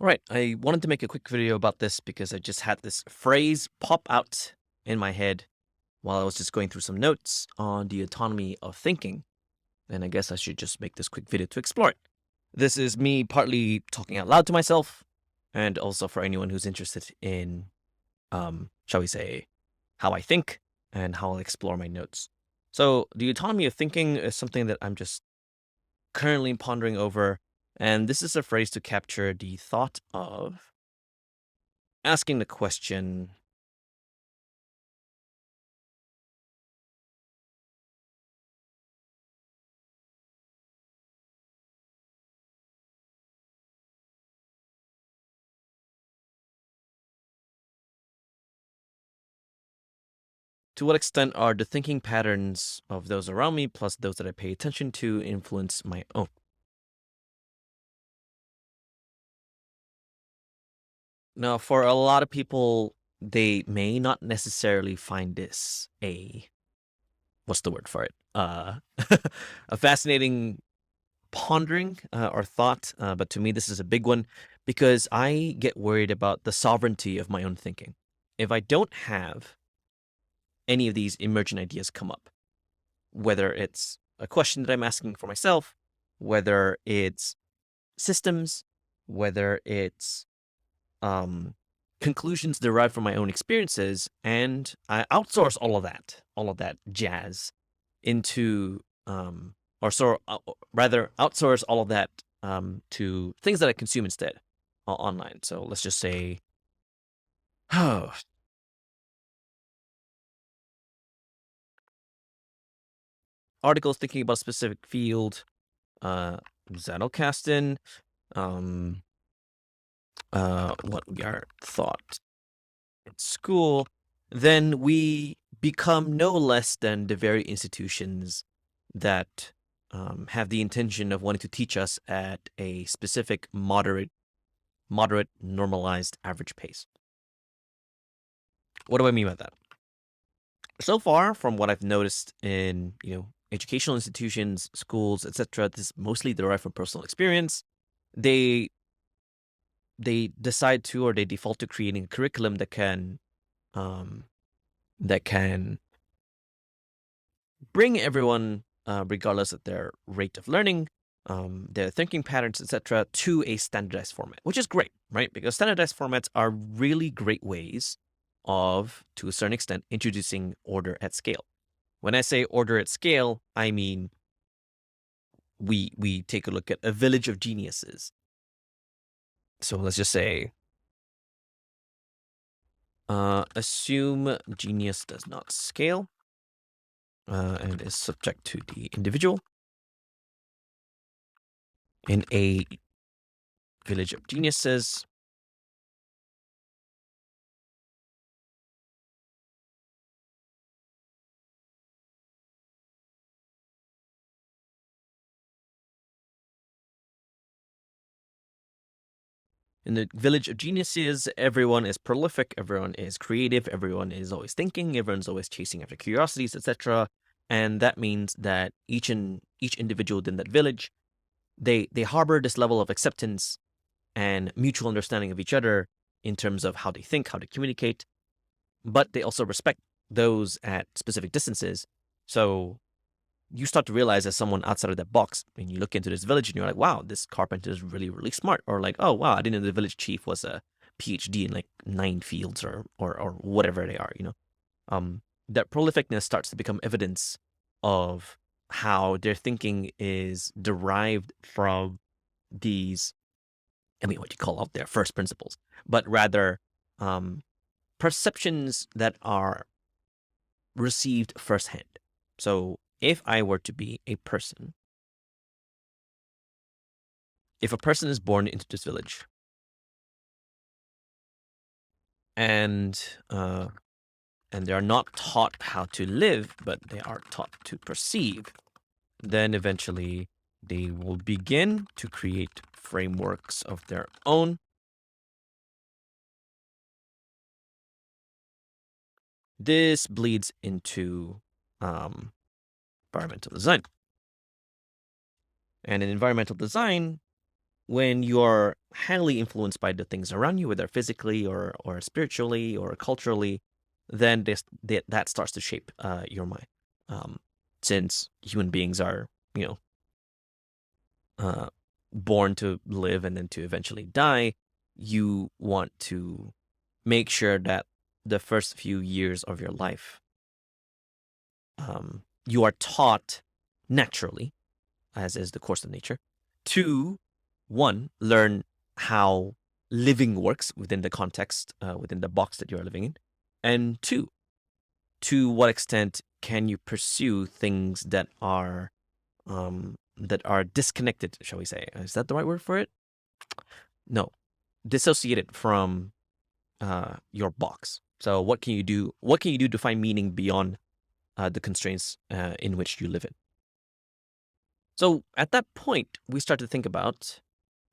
All right, I wanted to make a quick video about this because I just had this phrase pop out in my head while I was just going through some notes on the autonomy of thinking, and I guess I should just make this quick video to explore it. This is me partly talking out loud to myself, and also for anyone who's interested in, shall we say, how I think and how I'll explore my notes. So, the autonomy of thinking is something that I'm just currently pondering over, and this is a phrase to capture the thought of asking the question, to what extent are the thinking patterns of those around me, plus those that I pay attention to, influence my own? Now, for a lot of people, they may not necessarily find this what's the word for it? A fascinating pondering or thought, but to me, this is a big one because I get worried about the sovereignty of my own thinking. If I don't have any of these emergent ideas come up, whether it's a question that I'm asking for myself, whether it's systems, whether it's um, conclusions derived from my own experiences, and I outsource all of that jazz into, rather outsource all of that to things that I consume instead online. So let's just say, oh, articles thinking about a specific field, uh, Zettelkasten, um, what we are taught in school, then we become no less than the very institutions that have the intention of wanting to teach us at a specific moderate, normalized average pace. What do I mean by that? So far, from what I've noticed in educational institutions, schools, etc., this is mostly derived from personal experience. They they decide to, or they default to, creating a curriculum um, that can bring everyone, regardless of their rate of learning, their thinking patterns, etc., to a standardized format, which is great, right? Because standardized formats are really great ways of, to a certain extent, introducing order at scale. When I say order at scale, I mean we take a look at a village of geniuses. So let's just say, assume genius does not scale and is subject to the individual in a village of geniuses. In the village of geniuses, everyone is prolific, everyone is creative, everyone is always thinking, everyone's always chasing after curiosities, etc. And that means that each individual within that village, they harbor this level of acceptance and mutual understanding of each other in terms of how they think, how they communicate, but they also respect those at specific distances. So you start to realize, as someone outside of that box, and you look into this village and you're like, wow, this carpenter is really, really smart. Or like, oh wow, I didn't know the village chief was a PhD in like 9 fields or whatever they are, that prolificness starts to become evidence of how their thinking is derived from these, I mean, what you call out their first principles, but rather um, perceptions that are received firsthand. So if I were to be a person, if a person is born into this village and uh, and they are not taught how to live, but they are taught to perceive, then eventually they will begin to create frameworks of their own. This bleeds into um, environmental design. And in environmental design, when you're highly influenced by the things around you, whether physically or spiritually or culturally, then that starts to shape your mind. Um, since human beings are, you know, uh, born to live and then to eventually die, you want to make sure that the first few years of your life, you are taught naturally, as is the course of nature, to one, learn how living works within the context, within the box that you are living in, and two, to what extent can you pursue things that are disconnected, shall we say? Is that the right word for it? No, dissociated from your box. So what can you do? What can you do to find meaning beyond the constraints in which you live in? So at that point, we start to think about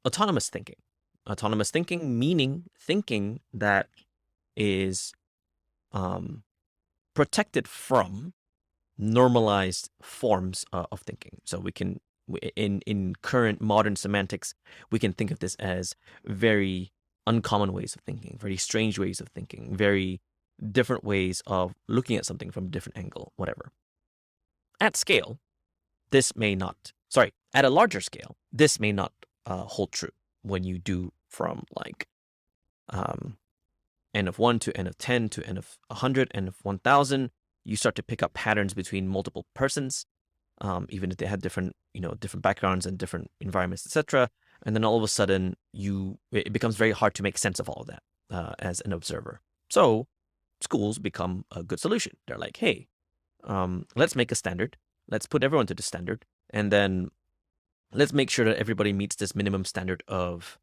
autonomous thinking. Autonomous thinking meaning thinking that is um, protected from normalized forms of thinking. So we can, in current modern semantics, we can think of this as very uncommon ways of thinking, very strange ways of thinking, very different ways of looking at something from a different angle, whatever. At scale, this may not, sorry, at a larger scale, this may not hold true when you do from like um, n of 1 to n of 10 to n of 100, n of 1000. You start to pick up patterns between multiple persons, even if they had different, different backgrounds and different environments, etc. And then all of a sudden, it becomes very hard to make sense of all of that as an observer. So schools become a good solution. They're like, hey, let's make a standard. Let's put everyone to the standard, and then let's make sure that everybody meets this minimum standard of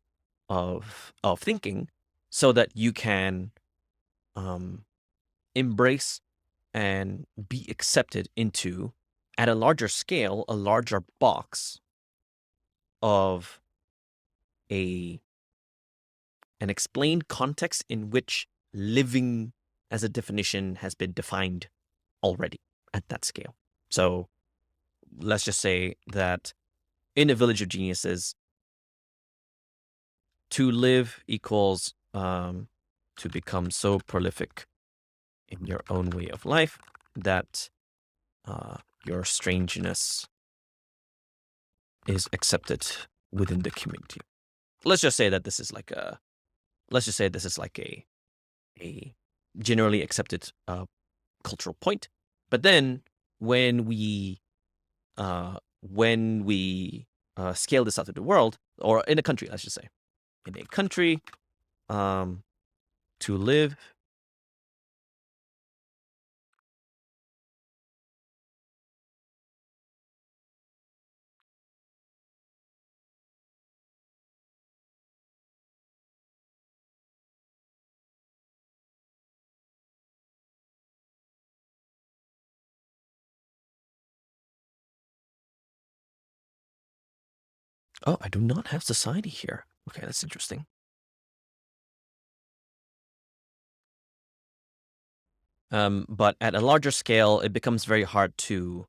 thinking, so that you can embrace and be accepted into, at a larger scale, a larger box of a an explained context in which living as a definition has been defined already at that scale. So let's just say that in a village of geniuses, to live equals to become so prolific in your own way of life that your strangeness is accepted within the community. Let's just say that this is like a let's just say this is like a generally accepted cultural point. But then when we scale this out to the world, or in a country, let's just say, in a country, to live. Oh, I do not have society here. Okay, that's interesting. But at a larger scale, it becomes very hard to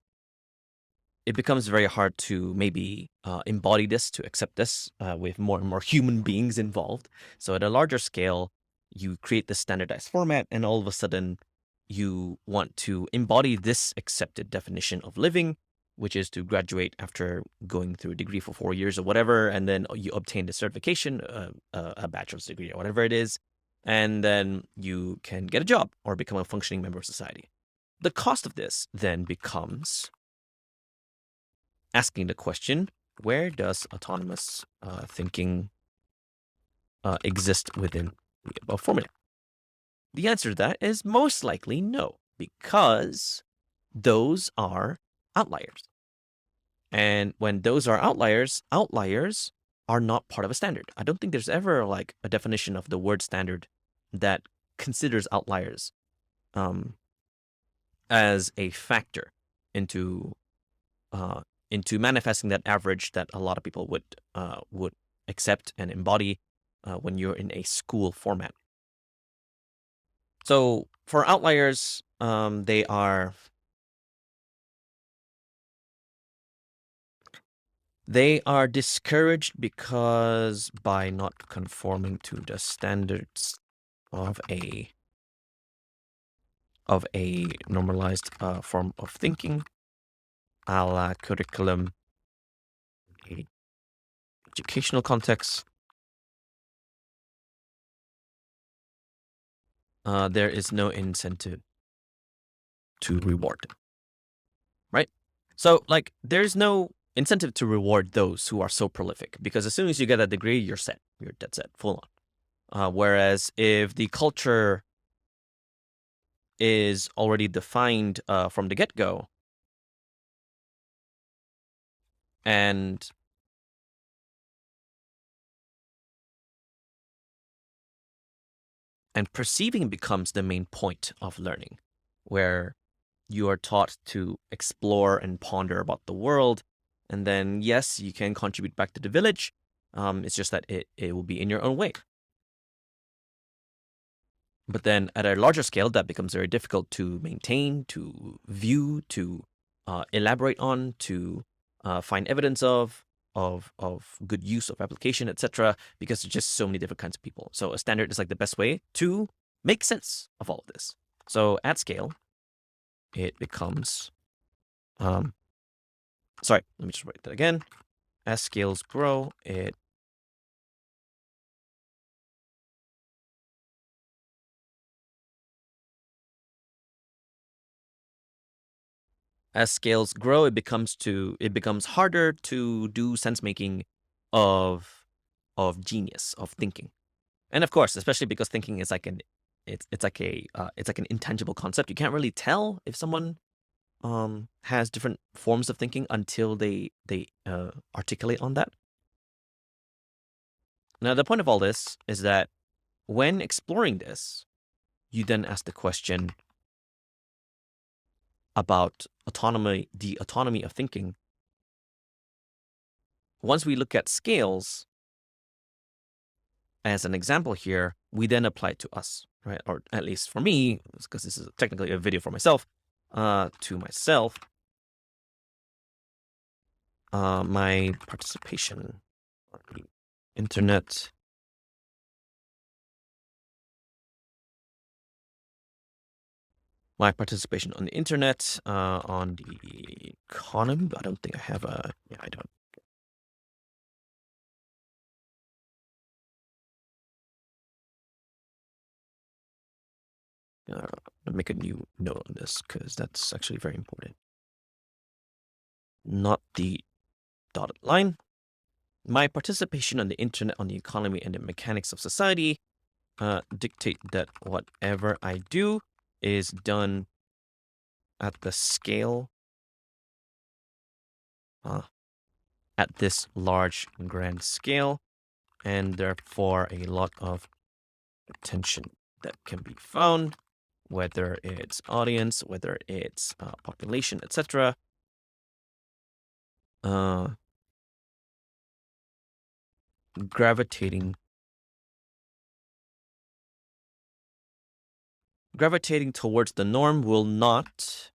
maybe embody this, to accept this with more and more human beings involved. So at a larger scale, you create this standardized format, and all of a sudden, you want to embody this accepted definition of living, which is to graduate after going through a degree for 4 years or whatever, and then you obtain the certification, a bachelor's degree or whatever it is, and then you can get a job or become a functioning member of society. The cost of this then becomes asking the question, where does autonomous thinking exist within the above formula? The answer to that is most likely no, because those are outliers. And when those are outliers, outliers are not part of a standard. I don't think there's ever like a definition of the word standard that considers outliers as a factor into into manifesting that average that a lot of people would accept and embody when you're in a school format. So for outliers, they are They are discouraged because by not conforming to the standards of a normalized form of thinking, a la curriculum, a educational context, there is no incentive to reward them, right? So, like, there's no incentive to reward those who are so prolific because as soon as you get that degree, you're set. You're dead set, full on. Whereas if the culture is already defined from the get go, and perceiving becomes the main point of learning, where you are taught to explore and ponder about the world, and then yes, you can contribute back to the village. It's just that it will be in your own way. But then at a larger scale, that becomes very difficult to maintain, to view, to elaborate on, to find evidence of good use of application, etc. Because there's just so many different kinds of people. So a standard is like the best way to make sense of all of this. So at scale, it becomes sorry, let me just write that again. As scales grow, it as scales grow, it becomes harder to do sense making of genius, of thinking. And of course, especially because thinking is like it's like an intangible concept. You can't really tell if someone has different forms of thinking until they articulate on that. Now, the point of all this is that when exploring this, you then ask the question about autonomy, the autonomy of thinking. Once we look at scales as an example here, we then apply it to us, right? Or at least for me, because this is technically a video for myself, to myself, my participation on the internet, on the economy, but I don't think I have a, yeah, I don't. I'll make a new note on this because that's actually very important. Not the dotted line. My participation on the internet, on the economy, and the mechanics of society dictate that whatever I do is done at the scale, at this large and grand scale, and therefore a lot of attention that can be found, whether it's audience, whether it's population, etc. Gravitating towards the norm will not.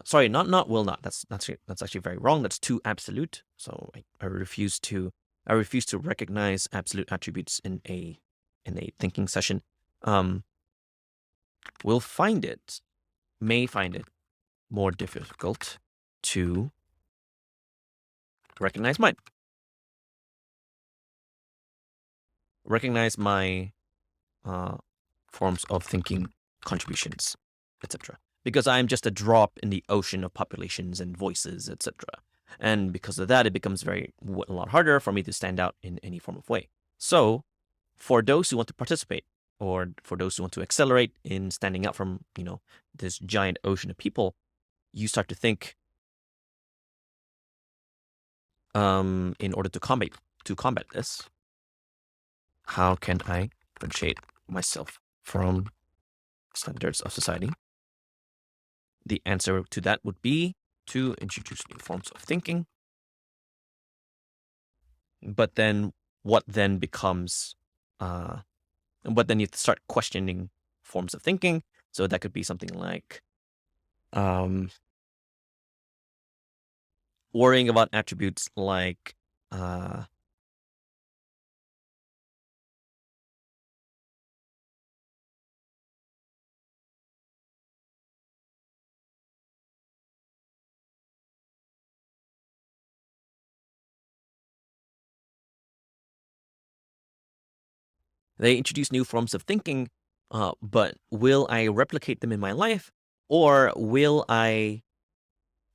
Sorry, not will not. That's actually very wrong. That's too absolute. So I refuse to recognize absolute attributes in a thinking session. Will may find it more difficult to recognize mine. Recognize my forms of thinking, contributions, etc. Because I'm just a drop in the ocean of populations and voices, etc. And because of that, it becomes a lot harder for me to stand out in any form of way. So, for those who want to participate, or for those who want to accelerate in standing out from, this giant ocean of people, you start to think, in order to combat this, how can I differentiate myself from standards of society? The answer to that would be to introduce new forms of thinking. But then what then becomes, but then you start questioning forms of thinking. So that could be something like, worrying about attributes like uh, they introduce new forms of thinking, but will I replicate them in my life, or will I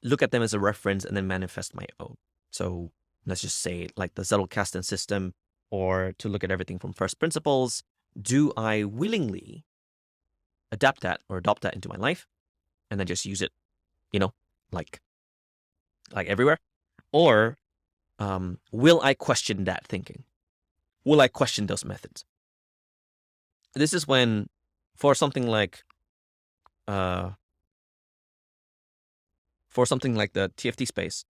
look at them as a reference and then manifest my own? So let's just say, like the Zettelkasten system, or to look at everything from first principles. Do I willingly adapt that or adopt that into my life and then just use it, you know, like everywhere? Or will I question that thinking? Will I question those methods? This is when, for something like uh, the TFT space,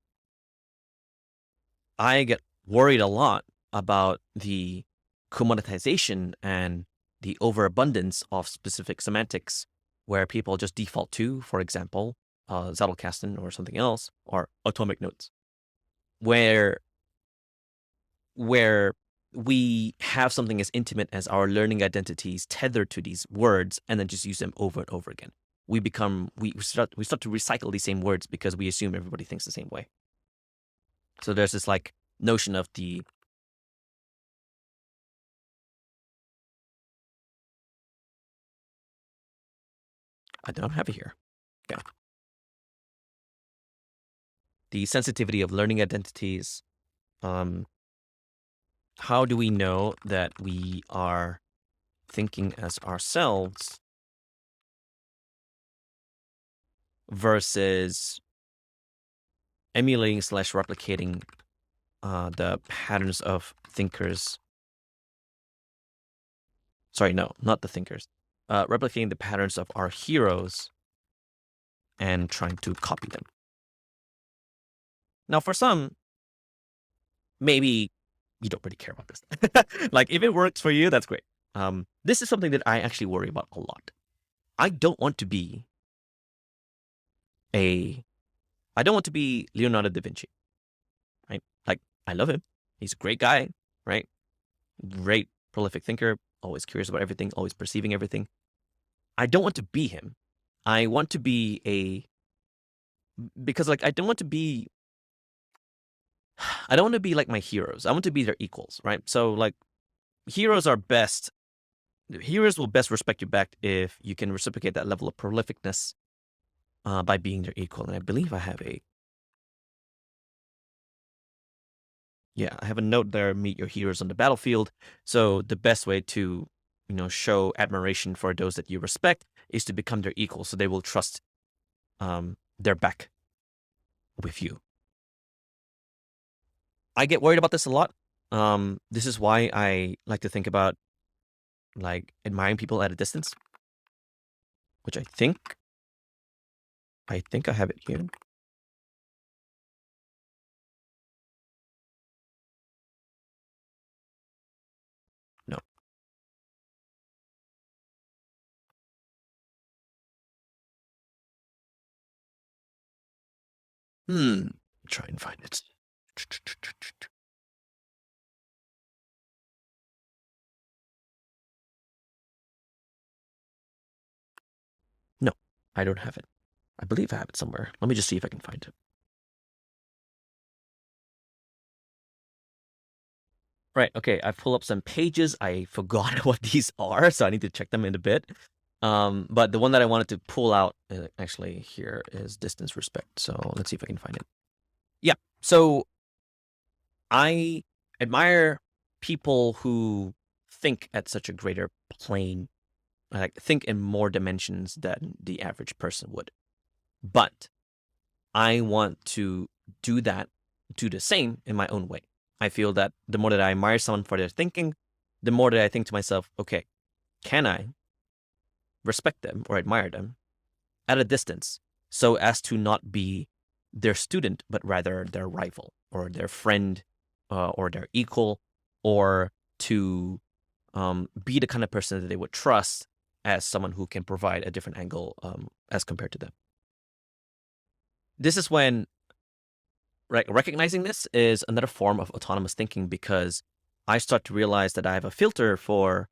I get worried a lot about the commoditization and the overabundance of specific semantics where people just default to, for example, Zettelkasten or something else, or atomic notes, where we have something as intimate as our learning identities tethered to these words and then just use them over and over again. We start to recycle these same words because we assume everybody thinks the same way. So there's this like notion of I don't have it here. Okay. The sensitivity of learning identities. How do we know that we are thinking as ourselves versus emulating / replicating the patterns of thinkers? Sorry, no, not the thinkers. Replicating the patterns of our heroes and trying to copy them. Now, for some, maybe you don't really care about this. Like, if it works for you, that's great. This is something that I actually worry about a lot. I don't want to be Leonardo da Vinci, right? Like, I love him. He's a great guy, right? Great prolific thinker, always curious about everything, always perceiving everything. I don't want to be him. I want to be because like I don't want to be like my heroes. I want to be their equals, right? So like heroes will best respect you back if you can reciprocate that level of prolificness by being their equal. And I believe I have a note there, meet your heroes on the battlefield. So the best way to, show admiration for those that you respect is to become their equal. So they will trust their back with you. I get worried about this a lot. This is why I like to think about like admiring people at a distance, which I think I have it here. No. Try and find it. No, I don't have it. I believe I have it somewhere. Let me just see if I can find it. Right, okay, I've pulled up some pages. I forgot what these are, so I need to check them in a bit. But the one that I wanted to pull out actually here is distance respect. So let's see if I can find it. Yeah, so I admire people who think at such a greater plane, like think in more dimensions than the average person would. But I want to do the same in my own way. I feel that the more that I admire someone for their thinking, the more that I think to myself, okay, can I respect them or admire them at a distance so as to not be their student, but rather their rival or their friend or their equal, or to be the kind of person that they would trust as someone who can provide a different angle as compared to them. This is when recognizing this is another form of autonomous thinking, because I start to realize that I have a filter for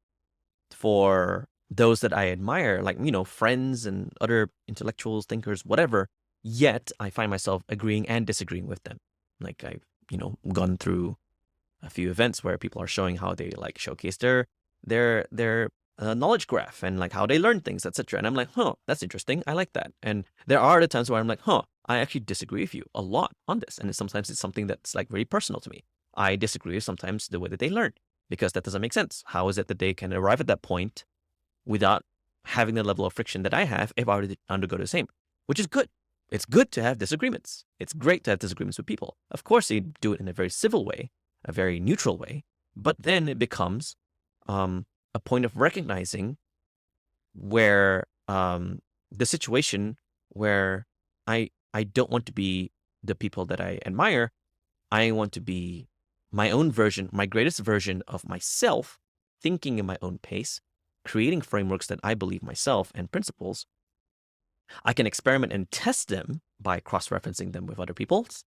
those that I admire, like, friends and other intellectuals, thinkers, whatever. Yet I find myself agreeing and disagreeing with them. Like, I've, gone through a few events where people are showing how they like showcase their knowledge graph and like how they learn things, etc. And I'm like, that's interesting. I like that. And there are the times where I'm like, I actually disagree with you a lot on this. And sometimes it's something that's like very personal to me. I disagree with sometimes the way that they learn, because that doesn't make sense. How is it that they can arrive at that point without having the level of friction that I have if I were to undergo the same? Which is good. It's good to have disagreements. It's great to have disagreements with people. Of course, you do it in a very civil way, a very neutral way, but then it becomes a point of recognizing where the situation where I don't want to be the people that I admire. I want to be my own version, my greatest version of myself, thinking in my own pace, creating frameworks that I believe myself and principles. I can experiment and test them by cross-referencing them with other people's,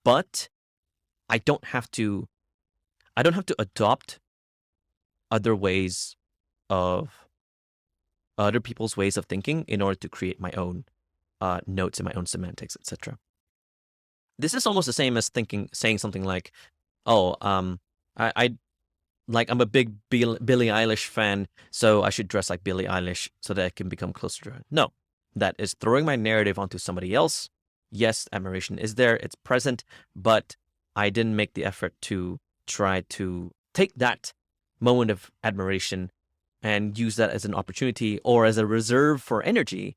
but I don't have to adopt other ways of other people's ways of thinking in order to create my own notes and my own semantics, etc. This is almost the same as saying something like, "Oh, I'm a big Billie Eilish fan, so I should dress like Billie Eilish so that I can become closer to her." No, that is throwing my narrative onto somebody else. Yes, admiration is there, it's present, but I didn't make the effort to try to take that moment of admiration and use that as an opportunity or as a reserve for energy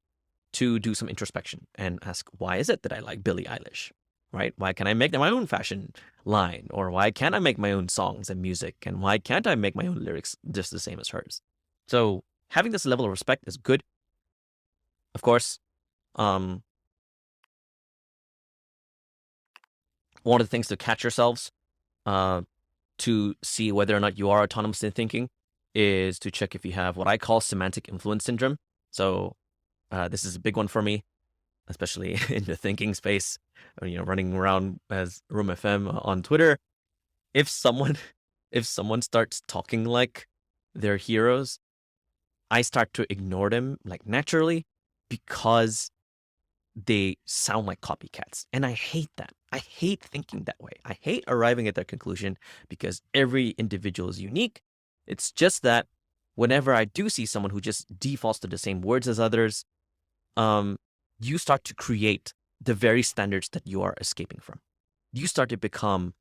to do some introspection and ask, why is it that I like Billie Eilish, right? Why can't I make my own fashion line? Or why can't I make my own songs and music? And why can't I make my own lyrics just the same as hers? So having this level of respect is good. Of course, one of the things to catch yourselves to see whether or not you are autonomous in thinking is to check if you have what I call semantic influence syndrome. So this is a big one for me, especially in the thinking space, or, running around as Room FM on Twitter. If someone starts talking like they're heroes, I start to ignore them like naturally, because they sound like copycats. And I hate that. I hate thinking that way. I hate arriving at that conclusion, because every individual is unique. It's just that whenever I do see someone who just defaults to the same words as others, you start to create the very standards that you are escaping from. You start to become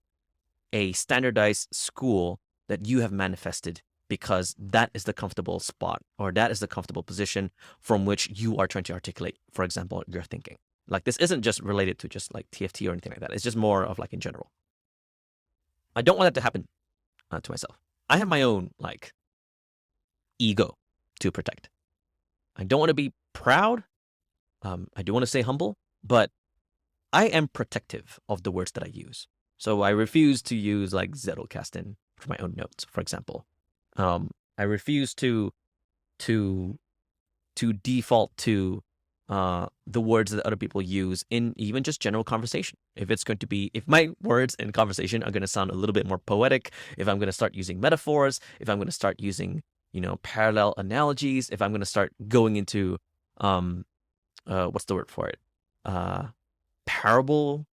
a standardized school that you have manifested, because that is the comfortable spot, or that is the comfortable position from which you are trying to articulate, for example, your thinking. Like, this isn't just related to just like TFT or anything like that. It's just more of like in general. I don't want that to happen to myself. I have my own like ego to protect. I don't want to be proud. I do want to say humble, but I am protective of the words that I use. So I refuse to use like Zettelkasten for my own notes, for example. I refuse to default to the words that other people use in even just general conversation. If my words in conversation are going to sound a little bit more poetic, if I'm going to start using metaphors, if I'm going to start using, parallel analogies, if I'm going to start going into, what's the word for it? Parable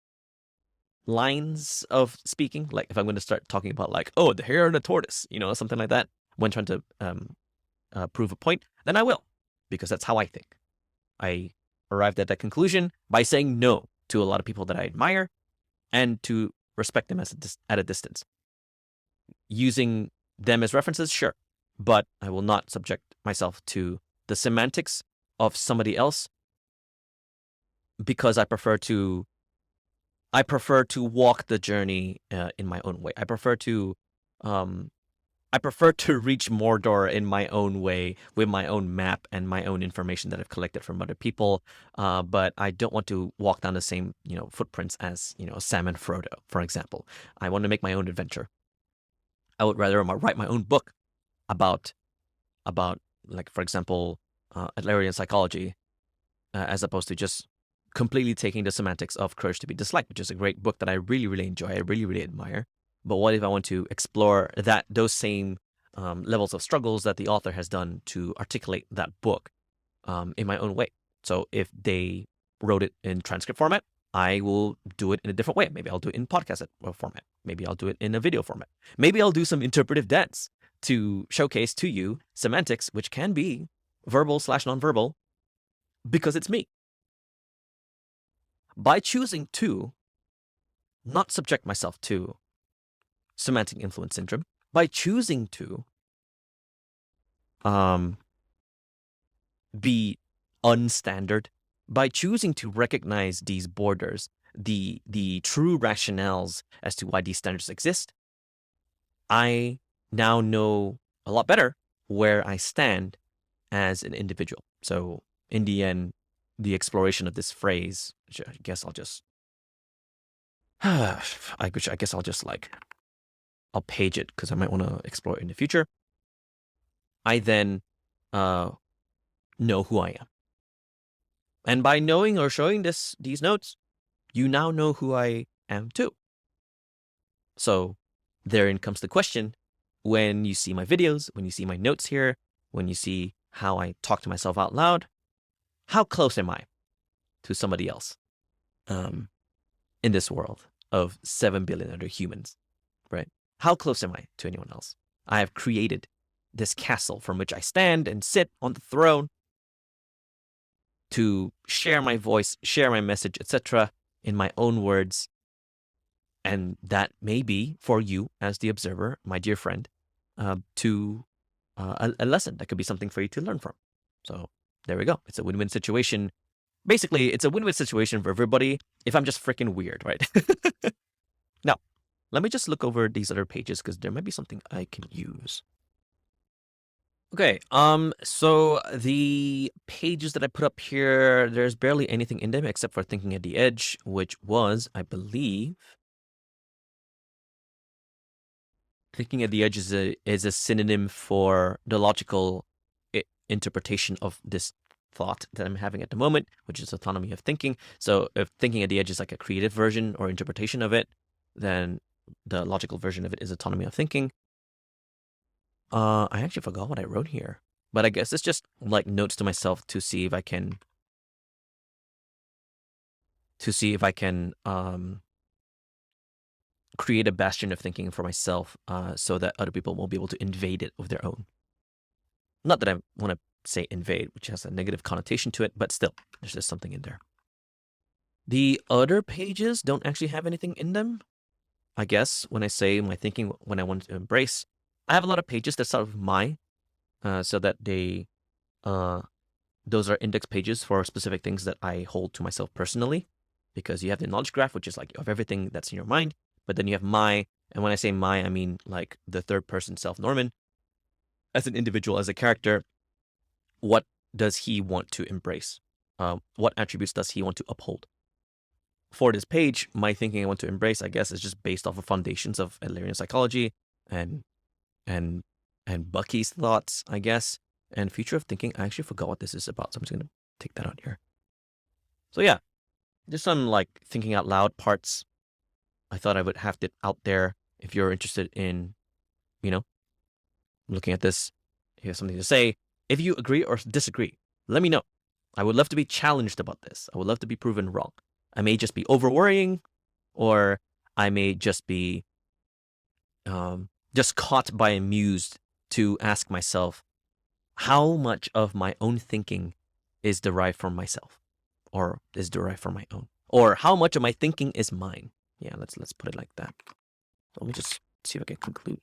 lines of speaking. Like, if I'm going to start talking about like, oh, the hare and the tortoise, something like that, when trying to prove a point, then I will, because that's how I think. I arrived at that conclusion by saying no to a lot of people that I admire, and to respect them at a distance. Using them as references, sure, but I will not subject myself to the semantics of somebody else, because I prefer to walk the journey in my own way. I prefer to reach Mordor in my own way, with my own map and my own information that I've collected from other people. But I don't want to walk down the same, footprints as, Sam and Frodo, for example. I want to make my own adventure. I would rather write my own book about like, for example, Adlerian psychology, as opposed to just completely taking the semantics of Courage to be Disliked, which is a great book that I really, really enjoy. I really, really admire. But what if I want to explore those same levels of struggles that the author has done to articulate that book in my own way? So if they wrote it in transcript format, I will do it in a different way. Maybe I'll do it in podcast format. Maybe I'll do it in a video format. Maybe I'll do some interpretive dance to showcase to you semantics, which can be verbal/nonverbal, because it's me. By choosing to not subject myself to semantic influence syndrome, by choosing to be unstandard, by choosing to recognize these borders, the true rationales as to why these standards exist, I now know a lot better where I stand as an individual. So in the end, the exploration of this phrase, which I guess I'll just, I guess I'll just I'll page it because I might want to explore it in the future. I then know who I am. And by knowing or showing these notes, you now know who I am too. So therein comes the question, when you see my videos, when you see my notes here, when you see how I talk to myself out loud, how close am I to somebody else in this world of 7 billion other humans, right? How close am I to anyone else? I have created this castle from which I stand and sit on the throne to share my voice, share my message, etc., in my own words. And that may be for you as the observer, my dear friend, to a lesson. That could be something for you to learn from. So there we go. It's a win-win situation. Basically, it's a win-win situation for everybody if I'm just freaking weird, right? Now, let me just look over these other pages because there might be something I can use. Okay, so the pages that I put up here, there's barely anything in them except for Thinking at the Edge, which was, I believe, Thinking at the Edge is a synonym for the logical interpretation of this thought that I'm having at the moment, which is autonomy of thinking. So if Thinking at the Edge is like a creative version or interpretation of it, then the logical version of it is autonomy of thinking. I actually forgot what I wrote here, but I guess it's just like notes to myself to see if I can create a bastion of thinking for myself, so that other people won't be able to invade it of their own. Not that I want to say invade, which has a negative connotation to it, but still, there's just something in there. The other pages don't actually have anything in them. I guess when I say my thinking, when I want to embrace, I have a lot of pages that start with my, so that those are index pages for specific things that I hold to myself personally, because you have the knowledge graph, which is like of everything that's in your mind, but then you have my, and when I say my, I mean like the third person self, Norman, as an individual, as a character. What does he want to embrace? What attributes does he want to uphold? For this page, my thinking I want to embrace, I guess, is just based off of foundations of Adlerian psychology and Bucky's thoughts, I guess, and future of thinking. I actually forgot what this is about, so I'm just gonna take that out here. So yeah, just some like thinking out loud parts. I thought I would have it out there if you're interested in, looking at this. You have something to say. If you agree or disagree, let me know. I would love to be challenged about this. I would love to be proven wrong. I may just be over worrying, or I may just be just caught by a muse to ask myself how much of my own thinking is derived from myself, or is derived from my own, or how much of my thinking is mine. Yeah, let's put it like that. Let me just see if I can conclude.